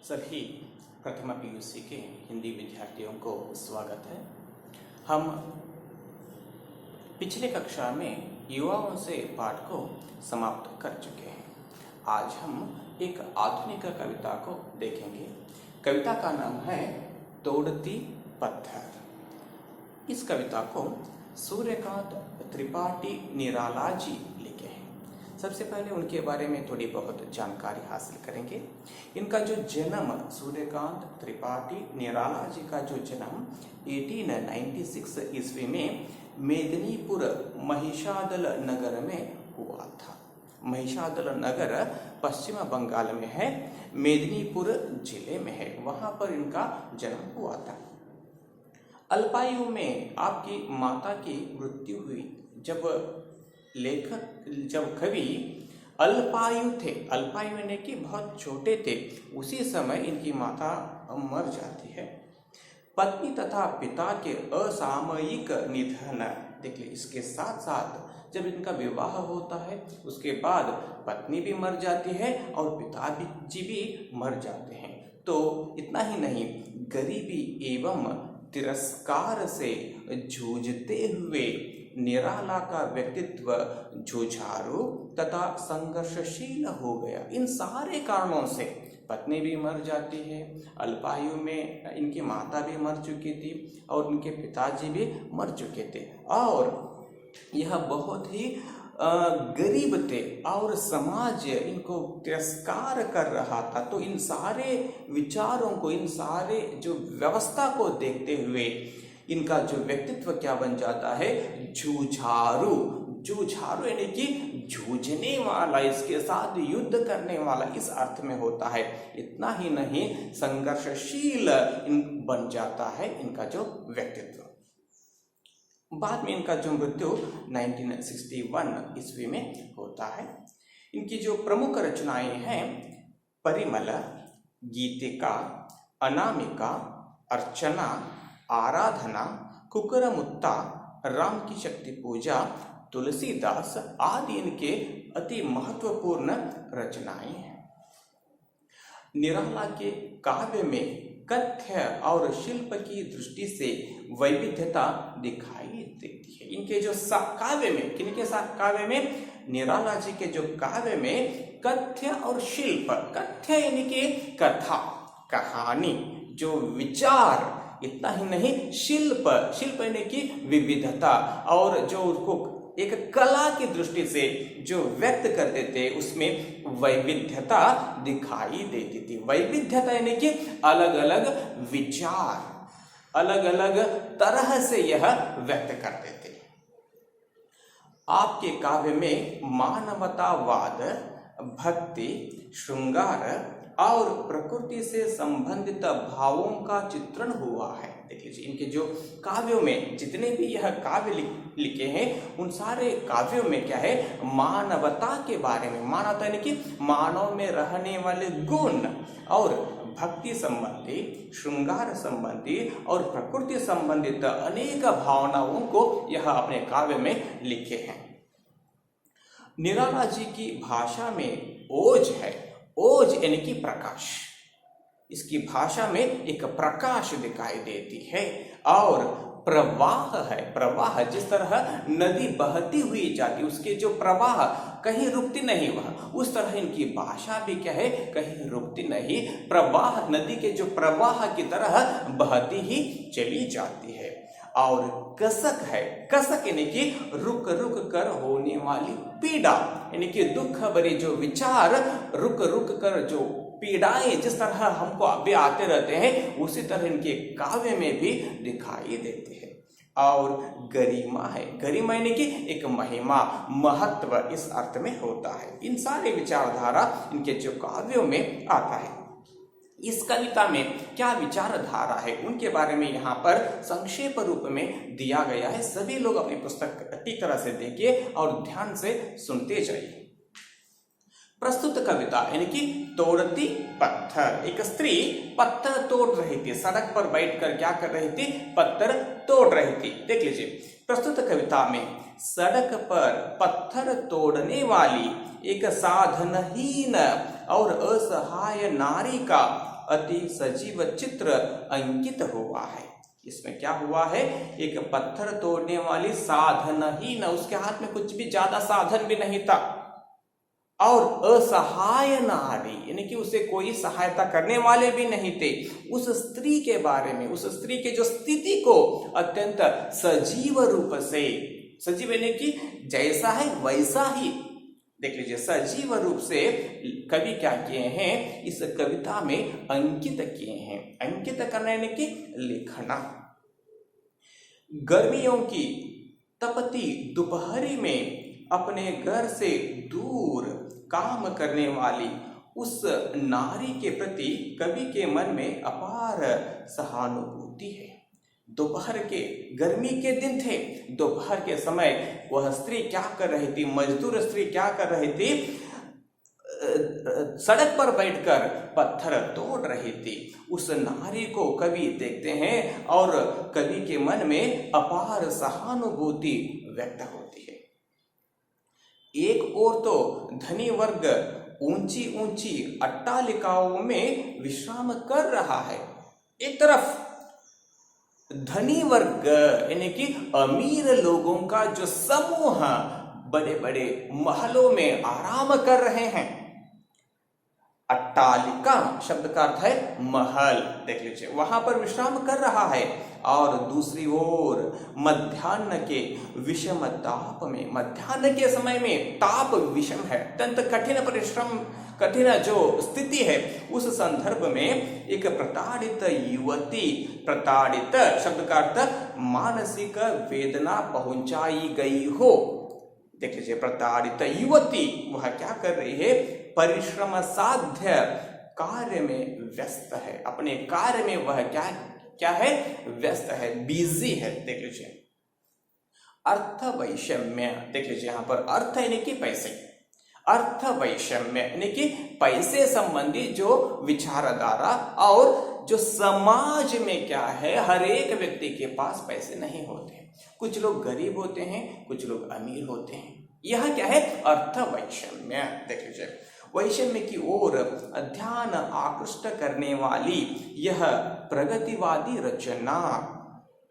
सभी प्रथमा पीयूसी के हिंदी विद्यार्थियों को स्वागत है। हम पिछले कक्षा में युवाओं से पाठ को समाप्त कर चुके हैं। आज हम एक आधुनिक कविता को देखेंगे। कविता का नाम है तोड़ती पत्थर। इस कविता को सूर्यकांत त्रिपाठी निराला जी लिखे हैं। सबसे पहले उनके बारे में थोड़ी बहुत जानकारी हासिल करेंगे। इनका जो जन्म, सूर्यकांत त्रिपाठी निराला जी का जो जन्म 1896 ईस्वी में मेदिनीपुर महिषादल नगर में हुआ था। महिषादल नगर पश्चिम बंगाल में है, मेदिनीपुर जिले में है, वहां पर इनका जन्म हुआ था। अल्पायु में आपकी माता की मृत्यु हुई। जब कवि अल्पायु थे, अल्पायु यानी कि बहुत छोटे थे, उसी समय इनकी माता मर जाती है। पत्नी तथा पिता के असामयिक निधन, देखिए इसके साथ साथ जब इनका विवाह होता है उसके बाद पत्नी भी मर जाती है और पिताजी भी मर जाते हैं। तो इतना ही नहीं, गरीबी एवं तिरस्कार से जूझते हुए निराला का व्यक्तित्व जुझारू तथा संघर्षशील हो गया। इन सारे कारणों से पत्नी भी मर जाती है, अल्पायु में इनकी माता भी मर चुकी थी और उनके पिताजी भी मर चुके थे और यह बहुत ही गरीब थे और समाज इनको तिरस्कार कर रहा था। तो इन सारे विचारों को, इन सारे जो व्यवस्था को देखते हुए इनका जो व्यक्तित्व क्या बन जाता है, जूझारू। जूझारू यानी कि जूझने वाला, इसके साथ युद्ध करने वाला, इस अर्थ में होता है। इतना ही नहीं, संघर्षशील बन जाता है इनका जो व्यक्तित्व। बाद में इनका जो मृत्यु 1961 ईस्वी में होता है। इनकी जो प्रमुख रचनाएं हैं, परिमल, गीतिका, अनामिका, अर्चना, आराधना, कुकुरमुत्ता, राम की शक्ति पूजा, तुलसीदास आदि इनके अति महत्वपूर्ण रचनाएं हैं। निराला के काव्य में कथ्य और शिल्प की दृष्टि से वैविध्यता दिखाई देती है। इनके जो काव्य में, किनके साथ काव्य में, निराला जी के जो काव्य में कथ्य और शिल्प, कथ्य यानी कि कथा, कहानी, जो विचार, इतना ही नहीं, शिल्प, शिल्प यानी कि विविधता और जो उसको एक कला की दृष्टि से जो व्यक्त करते थे उसमें वैविध्यता दिखाई देती थी। वैविध्यता यानी कि अलग अलग विचार, अलग अलग तरह से यह व्यक्त करते थे। आपके काव्य में मानवतावाद, भक्ति, श्रृंगार और प्रकृति से संबंधित भावों का चित्रण हुआ है। देख लीजिए, इनके जो काव्यों में जितने भी यह काव्य लिखे हैं उन सारे काव्यों में क्या है, मानवता के बारे में, मानवता यानी कि मानव में रहने वाले गुण और भक्ति संबंधी, श्रृंगार संबंधी और प्रकृति संबंधित अनेक भावनाओं को यह अपने काव्य में लिखे हैं। निराला जी की भाषा में ओज है, ओज यानी कि प्रकाश। इसकी भाषा में एक प्रकाश दिखाई देती है और प्रवाह है, प्रवाह, जिस तरह नदी बहती हुई जाती, उसके जो प्रवाह कहीं रुकती नहीं, वह उस तरह इनकी भाषा भी क्या है, कहीं रुकती नहीं, प्रवाह, नदी के जो प्रवाह की तरह बहती ही चली जाती है। और कसक है, कसक यानी कि रुक रुक कर होने वाली पीड़ा, यानी कि दुख भरे जो विचार रुक रुक कर जो पीड़ाएं जिस तरह हमको अभी आते रहते हैं उसी तरह इनके काव्य में भी दिखाई देते हैं। और गरिमा है, गरिमा यानी कि एक महिमा, महत्व, इस अर्थ में होता है। इन सारे विचारधारा इनके जो काव्यों में आता है। इस कविता में क्या विचारधारा है उनके बारे में यहाँ पर संक्षेप रूप में दिया गया है। सभी लोग अपनी पुस्तक ठीक तरह से देखिए और ध्यान से सुनते जाइए। प्रस्तुत कविता यानी कि तोड़ती पत्थर। एक स्त्री पत्थर तोड़ रही थी, सड़क पर बैठकर क्या कर रही थी, पत्थर तोड़ रही थी। देख लीजिए, प्रस्तुत कविता में सड़क पर पत्थर तोड़ने वाली एक साधनहीन और असहाय नारी का अति सजीव चित्र अंकित हुआ है। इसमें क्या हुआ है, एक पत्थर तोड़ने वाली साधन ही न, उसके हाथ में कुछ भी ज्यादा साधन भी नहीं था, और असहाय नारी यानी कि उसे कोई सहायता करने वाले भी नहीं थे। उस स्त्री के बारे में, उस स्त्री के जो स्थिति को अत्यंत सजीव रूप से, सजीव यानी कि जैसा है वैसा ही, देख लीजिए, सजीव रूप से कवि क्या किए हैं, इस कविता में अंकित किए हैं। अंकित करना यानी कि लिखना। गर्मियों की तपती दोपहरी में अपने घर से दूर काम करने वाली उस नारी के प्रति कवि के मन में अपार सहानुभूति है। दोपहर के गर्मी के दिन थे, दोपहर के समय वह स्त्री क्या कर रही थी, मजदूर स्त्री क्या कर रही थी, सड़क पर बैठकर पत्थर तोड़ रही थी। उस नारी को कवि देखते हैं और कवि के मन में अपार सहानुभूति व्यक्त होती है। एक ओर तो धनी वर्ग ऊंची ऊंची अट्टालिकाओं में विश्राम कर रहा है, एक तरफ धनी वर्ग यानी कि अमीर लोगों का जो समूह बड़े बड़े महलों में आराम कर रहे हैं। अट्टालिका शब्द का अर्थ है महल, देख लीजिए, वहां पर विश्राम कर रहा है। और दूसरी ओर मध्याह्न के विषम ताप में, मध्याह्न के समय में ताप विषम है, अत्यंत कठिन परिश्रम, कठिन जो स्थिति है, उस संदर्भ में एक प्रताड़ित युवती, प्रताड़ित शब्द का अर्थ मानसिक वेदना पहुंचाई गई हो। देख लीजिए, प्रताड़ित युवती वह क्या कर रही है, परिश्रम साध्य कार्य में व्यस्त है, अपने कार्य में वह क्या है, व्यस्त है, बिजी है। देख लीजिए, अर्थ वैषम्य, देख लीजिए यहाँ पर अर्थ यानी कि पैसे, अर्थ वैषम्य यानी कि पैसे संबंधी जो विचारधारा, और जो समाज में क्या है, हर एक व्यक्ति के पास पैसे नहीं होते, कुछ लोग गरीब होते हैं, कुछ लोग अमीर होते हैं। यह क्या है, अर्थ वैषम्य। देख लीजिए, वैषम्य की ओर ध्यान आकृष्ट करने वाली यह प्रगतिवादी रचना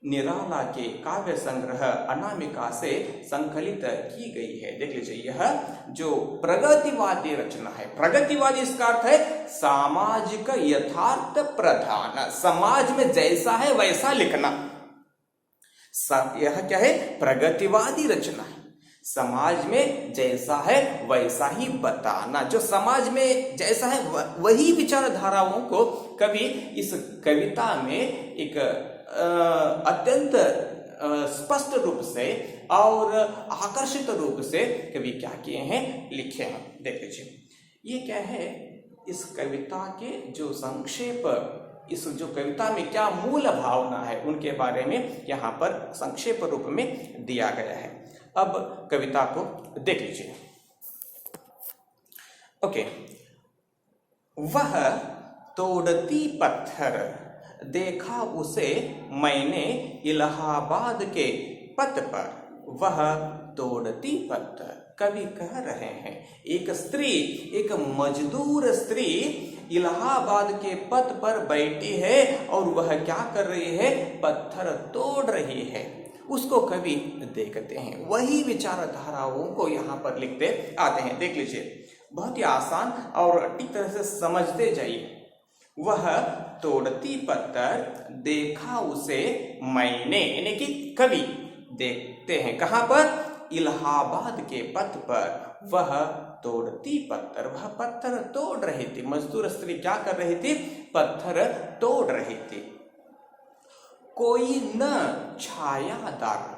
निराला के काव्य संग्रह अनामिका से संकलित की गई है। देख लीजिए, यह जो प्रगतिवादी रचना है, प्रगतिवादी इसका अर्थ है सामाजिक यथार्थ प्रधान, समाज में जैसा है वैसा लिखना। यह क्या है, प्रगतिवादी रचना है, समाज में जैसा है वैसा ही बताना, जो समाज में जैसा है वही विचारधाराओं को कवि इस कविता में एक अत्यंत स्पष्ट रूप से और आकर्षित रूप से कवि क्या किए हैं, लिखे हैं। देख लीजिए, ये क्या है, इस कविता के जो संक्षेप, इस जो कविता में क्या मूल भावना है उनके बारे में यहाँ पर संक्षेप रूप में दिया गया है। अब कविता को देख लीजिए। ओके, वह तोड़ती पत्थर देखा उसे मैंने इलाहाबाद के पथ पर, वह तोड़ती पत्थर, कवि कह रहे हैं एक स्त्री, एक मजदूर स्त्री इलाहाबाद के पथ पर बैठी है और वह क्या कर रही है, पत्थर तोड़ रही है। उसको कवि देखते हैं, वही विचारधाराओं को यहाँ पर लिखते आते हैं। देख लीजिए, बहुत ही आसान और ठीक तरह से समझते जाइए। वह तोड़ती पत्थर देखा उसे मैंने, यानी कि कवि देखते हैं कहाँ पर, इलाहाबाद के पथ पर। वह तोड़ती पत्थर, वह पत्थर तोड़ रही थी, मजदूर स्त्री क्या कर रही थी, पत्थर तोड़ रही थी। कोई न छायादार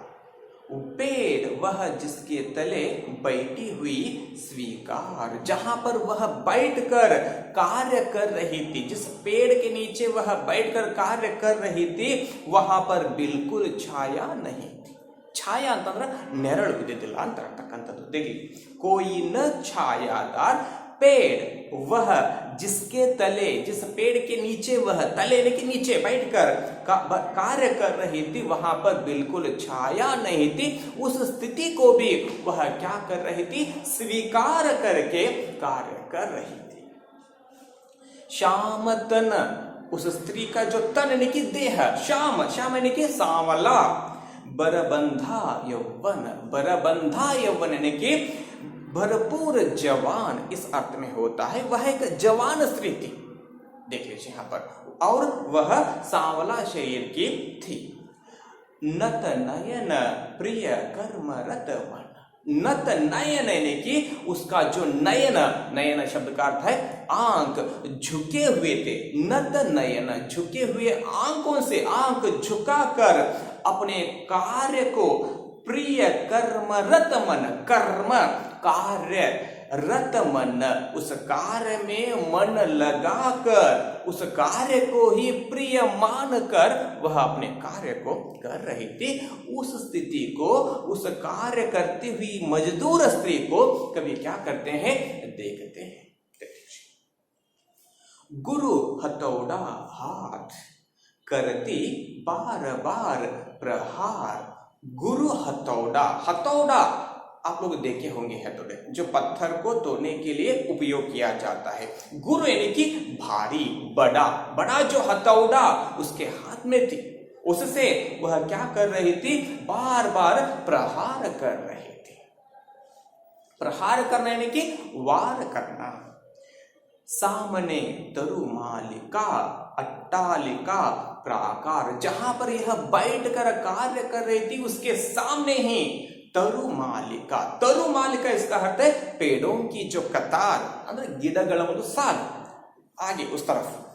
पेड़, वह जिसके तले बैठी हुई स्वीकार, जहां पर वह बैठकर कार्य कर रही थी, जिस पेड़ के नीचे वह बैठकर कार्य कर रही थी, वहां पर बिल्कुल छाया नहीं थी। छाया ಅಂತಂದ್ರೆ ನೆರಳು ಇದ್ದಿದ್ದಿಲ್ಲ ಅಂತ ಅಂತಕ್ಕಂಥದ್ದು। देखिए, कोई न छायादार पेड़, वह जिसके तले, जिस पेड़ के नीचे वह तले के नीचे बैठकर कार्य कर रही थी, वहां पर बिल्कुल छाया नहीं थी। उस स्थिति को भी वह क्या कर रही थी, स्वीकार करके कार्य कर रही थी। श्यामतन, उस स्त्री का जो तन यानी कि देह, श्याम, श्याम यानी कि सांवला, बरबंधा यौवन, बरबंधा यौवन यानी कि भरपूर जवान, इस अर्थ में होता है। वह एक जवान स्त्री थी, देख लीजिए यहाँ पर, और वह सांवला शरीर की थी। नत नयन प्रिय कर्म रत मन, नत नयन यानी कि उसका जो नयन, नयन शब्द का अर्थ है आंख, झुके हुए थे। नत नयन, झुके हुए आंखों से, आंख झुकाकर अपने कार्य को, प्रिय कर्म रत मन, कर्म कार्य रत मन, उस कार्य में मन लगाकर, उस कार्य को ही प्रिय मानकर वह अपने कार्य को कर रही थी। उस स्थिति को, उस कार्य करती हुई मजदूर स्त्री को कभी क्या करते हैं, देखते हैं। गुरु हथौड़ा हाथ करती बार बार प्रहार, गुरु हथौड़ा, हथौड़ा आप लोग देखे होंगे, हथौड़े जो पत्थर को तोड़ने के लिए उपयोग किया जाता है। गुरु यानी कि भारी, बड़ा, बड़ा जो हथौड़ा उसके हाथ में थी, उससे वह क्या कर रही थी, बार बार प्रहार कर रही थी। प्रहार करना यानी कि वार करना। सामने तरुमालिका अट्टालिका प्राकार, जहां पर यह बैठकर कार्य कर रही थी उसके सामने ही तरुमालिका, तरुमालिका इसका अर्थ है पेड़ों की जो कतार, अंदर गिडगलम साल आगे उस तरफ।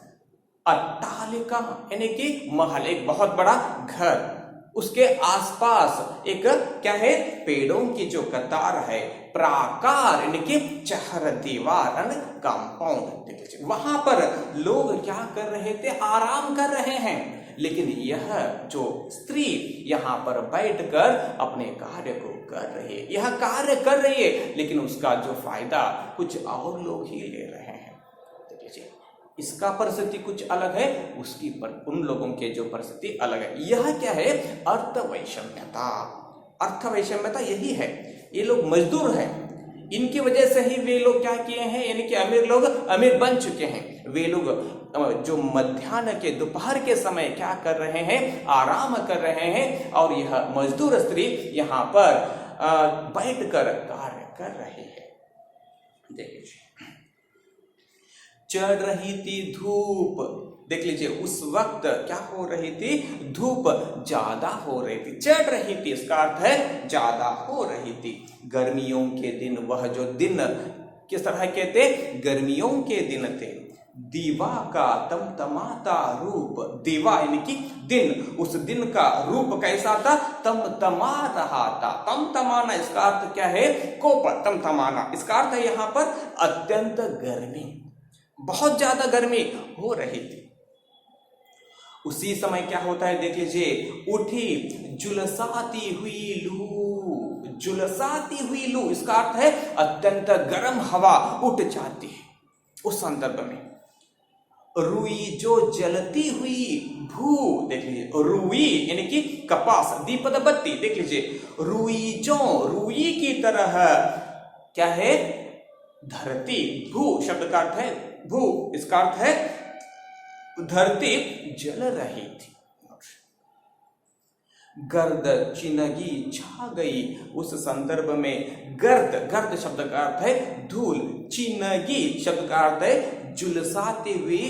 अट्टालिका यानी कि महल, एक बहुत बड़ा घर, उसके आसपास एक क्या है, पेड़ों की जो कतार है। प्राकार यानी कि चहर दीवार, कंपाउंड। वहां पर लोग क्या कर रहे थे, आराम कर रहे हैं, लेकिन यह जो स्त्री यहाँ पर बैठकर अपने कार्य को कर रही है, यह कार्य कर रही है, लेकिन उसका जो फायदा कुछ और लोग ही ले रहे हैं। देखिए इसका परिस्थिति कुछ अलग है, उसकी पर उन लोगों के जो परिस्थिति अलग है। यह क्या है, अर्थ वैषम्यता। अर्थ वैषम्यता यही है, ये लोग मजदूर हैं, इनकी वजह से ही वे लोग क्या किए हैं, यानी कि अमीर लोग अमीर बन चुके हैं। वे लोग जो मध्याह्न के, दोपहर के समय क्या कर rहे हैं, आराम कर रहे हैं, और यह मजदूर स्त्री यहाँ पर बैठकर कार्य कर रही है। देखिए चढ़ रही थी धूप, देख लीजिए उस वक्त क्या हो रही थी, धूप ज्यादा हो रही थी। चढ़ रही थी इसका अर्थ है ज्यादा हो रही थी। गर्मियों के दिन, वह जो दिन किस तरह के थे, गर्मियों के दिन थे। दीवा का तमतमाता रूप, दीवा यानी कि दिन, उस दिन का रूप कैसा था, तमतमा रहा था। तमतमाना इसका अर्थ क्या है, कोप, तमतमाना इसका अर्थ है यहाँ पर अत्यंत गर्मी, बहुत ज्यादा गर्मी हो रही थी। उसी समय क्या होता है, देख लीजिए, उठी झुलसाती हुई लू, झुलसाती हुई लू इसका अर्थ है अत्यंत गर्म हवा उठ जाती है उस संदर्भ में। रुई जो जलती हुई भू, देख लीजिए रुई यानी कि कपास, दीपद बत्ती, देख लीजिए रुई जो, रुई की तरह क्या है, धरती, भू शब्द का अर्थ है भू, इसका अर्थ है धरती जल रही थी। गर्द चिनगी छा गई, उस संदर्भ में गर्द, गर्द शब्द का अर्थ है धूल, चिनगी शब्द का अर्थ है झुलसाती हुई,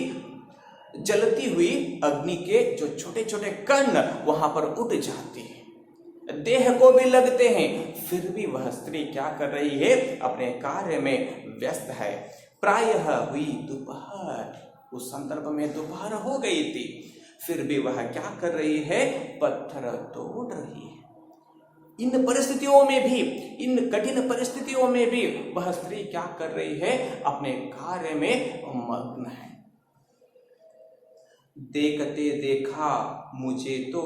जलती हुई अग्नि के जो छोटे छोटे कण वहां पर उठ जाती है, देह को भी लगते हैं, फिर भी वह स्त्री क्या कर रही है, अपने कार्य में व्यस्त है। प्रायः हुई दोपहर, उस संदर्भ में दोपहर हो गई थी, फिर भी वह क्या कर रही है, पत्थर तोड़ रही है। इन परिस्थितियों में भी, इन कठिन परिस्थितियों में भी वह स्त्री क्या कर रही है, अपने कार्य में मग्न है। देखते देखा मुझे तो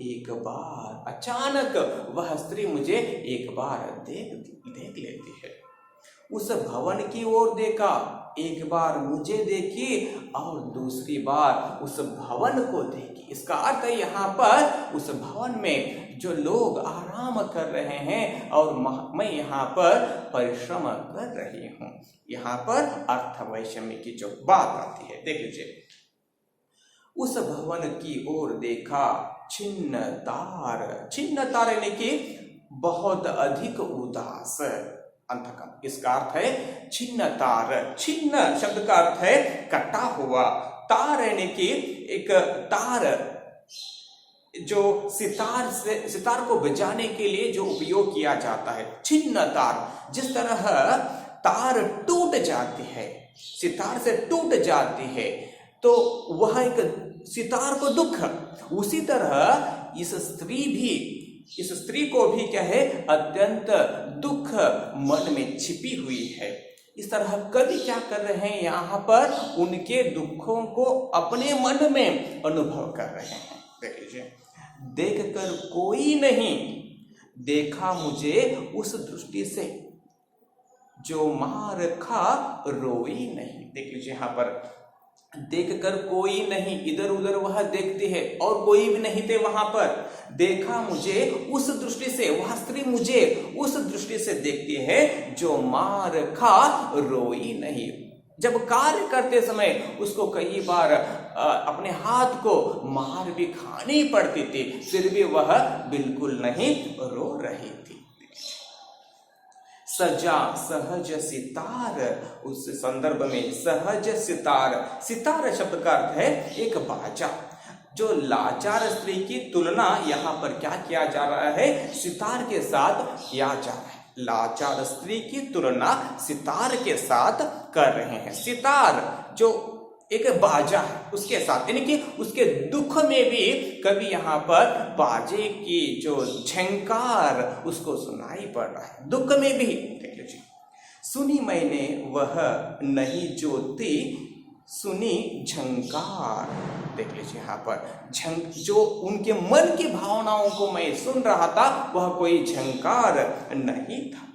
एक बार, अचानक वह स्त्री मुझे एक बार देख लेती है। उस भवन की ओर देखा, एक बार मुझे देखी और दूसरी बार उस भवन को देखी। इसका अर्थ है यहाँ पर उस भवन में जो लोग आराम कर रहे हैं और मैं यहाँ पर परिश्रम कर रही हूँ। यहाँ पर अर्थ वैषम्य की जो बात आती है, देख लीजिए। उस भवन की ओर देखा, छिन्न तार यानी कि बहुत अधिक उदास, अंतकम। इसका अर्थ है छिन्न तार। छिन्न शब्द का अर्थ है कटा हुआ, तार यानी कि एक तार जो सितार को बजाने के लिए जो उपयोग किया जाता है। छिन्न तार, जिस तरह तार टूट जाती है, सितार से टूट जाती है तो वह एक सितार को दुख, उसी तरह इस स्त्री को भी क्या है, अत्यंत दुख मन में छिपी हुई है। इस तरह कवि क्या कर रहे हैं, यहाँ पर उनके दुखों को अपने मन में अनुभव कर रहे हैं। देख लीजिए। देखकर कोई नहीं देखा मुझे उस दृष्टि से, जो मार खा रोई नहीं। देख लीजिए यहाँ पर देखकर कोई नहीं, इधर उधर वह देखती है और कोई भी नहीं थे वहां पर। देखा मुझे उस दृष्टि से, वह स्त्री मुझे उस दृष्टि से देखती है जो मार खा रोई नहीं। जब कार्य करते समय उसको कई बार अपने हाथ को मार भी खानी पड़ती थी, फिर भी वह बिल्कुल नहीं रो रही थी। सजा सहज सितार, उस संदर्भ में सहज सितार, सितार शब्द का अर्थ है एक बाजा। जो लाचार स्त्री की तुलना यहाँ पर क्या किया जा रहा है, सितार के साथ किया जा रहा है। लाचार स्त्री की तुलना सितार के साथ कर रहे हैं। सितार जो एक बाजा है उसके साथ, यानी कि उसके दुख में भी कभी यहाँ पर बाजे की जो झंकार उसको सुनाई पड़ रहा है, दुख में भी। देख लीजिए। सुनी मैंने वह नहीं ज्योति, सुनी झंकार। देख लीजिए यहाँ पर जो उनके मन की भावनाओं को मैं सुन रहा था, वह कोई झंकार नहीं था।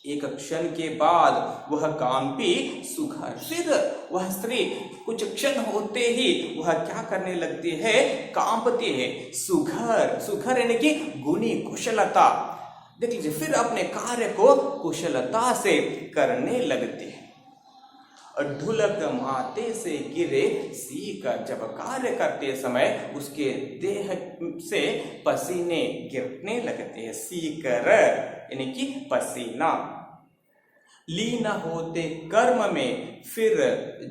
एक क्षण के बाद वह कांपी सुघर, फिर वह स्त्री कुछ क्षण होते ही वह क्या करने लगती है, कांपती है। सुघर, सुघर यानी कि गुणी, कुशलता। देख लीजिए। फिर अपने कार्य को कुशलता से करने लगती है। ढुलक माथे से गिरे सीकर, जब कार्य करते समय उसके देह से पसीने गिरने लगते हैं। सीकर यानी कि पसीना। लीन होते कर्म में, फिर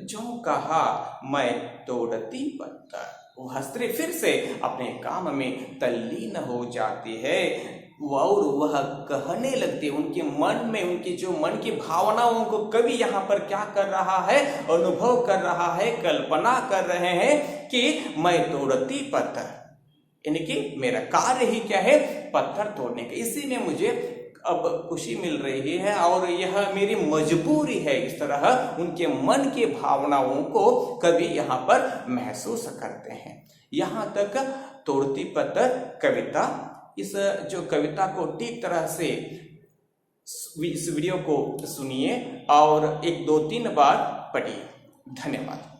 जो कहा मैं तोड़ती पत्थर। वह स्त्री फिर से अपने काम में तल्लीन हो जाती है और वह कहने लगती है। उनके मन में, उनकी जो मन की भावनाओं को कवि यहाँ पर क्या कर रहा है, अनुभव कर रहा है, कल्पना कर रहे हैं कि मैं तोड़ती पत्थर, यानी कि मेरा कार्य ही क्या है, पत्थर तोड़ने का। इसी में मुझे अब खुशी मिल रही है और यह मेरी मजबूरी है। इस तरह उनके मन की भावनाओं को कवि यहाँ पर महसूस करते हैं। यहाँ तक तोड़ती पत्थर कविता। इस जो कविता को ठीक तरह से इस वीडियो को सुनिए और 1, 2, 3 बार पढ़िए। धन्यवाद।